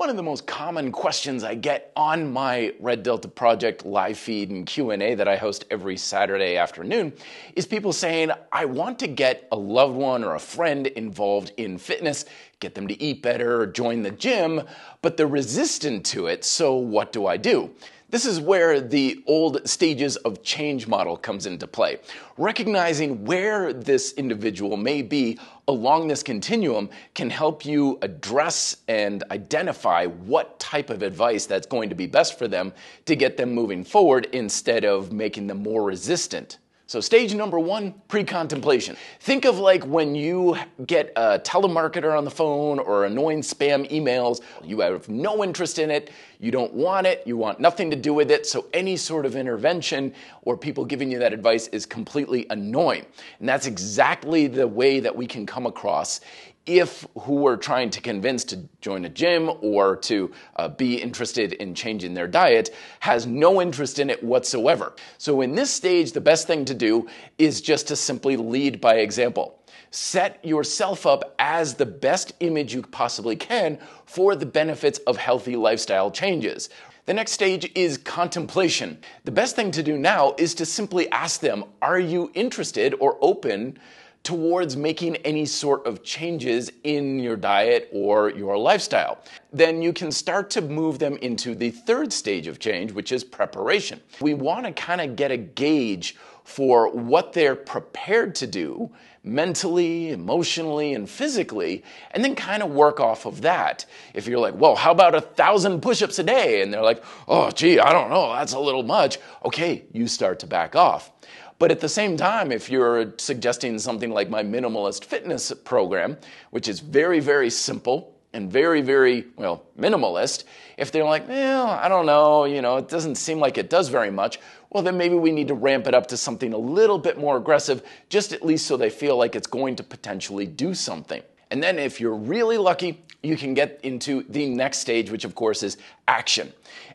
One of the most common questions I get on my Red Delta Project live feed and Q&A that I host every Saturday afternoon is people saying, I want to get a loved one or a friend involved in fitness, get them to eat better or join the gym, but they're resistant to it, so what do I do? This is where the old stages of change model comes into play. Recognizing where this individual may be along this continuum can help you address and identify what type of advice that's going to be best for them to get them moving forward instead of making them more resistant. So stage number one, pre-contemplation. Think of like when you get a telemarketer on the phone or annoying spam emails, you have no interest in it, you don't want it, you want nothing to do with it, so any sort of intervention or people giving you that advice is completely annoying. And that's exactly the way that we can come across if who we're trying to convince to join a gym or to be interested in changing their diet has no interest in it whatsoever. So in this stage, the best thing to do is just to simply lead by example. Set yourself up as the best image you possibly can for the benefits of healthy lifestyle changes. The next stage is contemplation. The best thing to do now is to simply ask them, are you interested or open towards making any sort of changes in your diet or your lifestyle? Then you can start to move them into the third stage of change, which is preparation. We want to kind of get a gauge for what they're prepared to do mentally, emotionally, and physically, and then kind of work off of that. If you're like, well, how about 1,000 push-ups a day? And they're like, oh, gee, I don't know, that's a little much. Okay, you start to back off. But at the same time, if you're suggesting something like my minimalist fitness program, which is very, very simple and very, very, minimalist, if they're like, well, I don't know, it doesn't seem like it does very much, well, then maybe we need to ramp it up to something a little bit more aggressive, just at least so they feel like it's going to potentially do something. And then if you're really lucky, you can get into the next stage, which of course is action.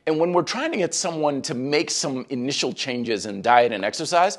And when we're trying to get someone to make some initial changes in diet and exercise,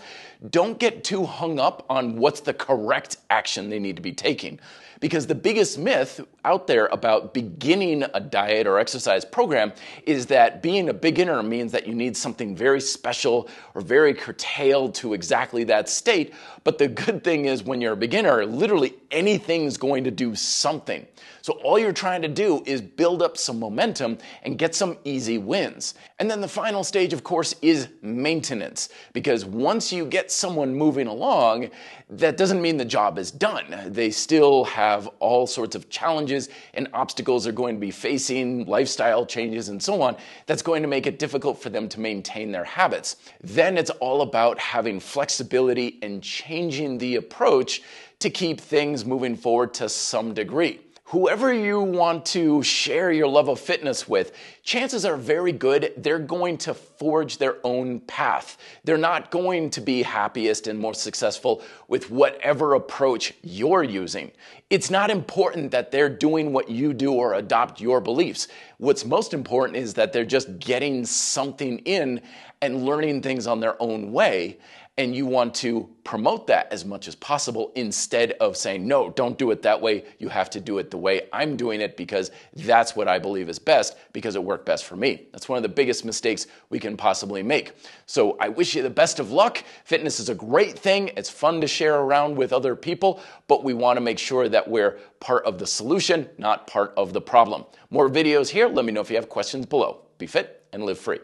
don't get too hung up on what's the correct action they need to be taking. Because the biggest myth out there about beginning a diet or exercise program is that being a beginner means that you need something very special or very curtailed to exactly that state. But the good thing is when you're a beginner, literally anything's going to do something. So all you're trying to do is build up some momentum and get some easy wins. And then the final stage, of course, is maintenance. Because once you get someone moving along, that doesn't mean the job is done. They still have all sorts of challenges and obstacles they're going to be facing, lifestyle changes and so on, that's going to make it difficult for them to maintain their habits. Then it's all about having flexibility and changing the approach to keep things moving forward to some degree. Whoever you want to share your love of fitness with, chances are very good they're going to forge their own path. They're not going to be happiest and most successful with whatever approach you're using. It's not important that they're doing what you do or adopt your beliefs. What's most important is that they're just getting something in and learning things on their own way. And you want to promote that as much as possible instead of saying, no, don't do it that way. You have to do it the way I'm doing it because that's what I believe is best because it worked best for me. That's one of the biggest mistakes we can possibly make. So I wish you the best of luck. Fitness is a great thing. It's fun to share around with other people, but we want to make sure that we're part of the solution, not part of the problem. More videos here. Let me know if you have questions below. Be fit and live free.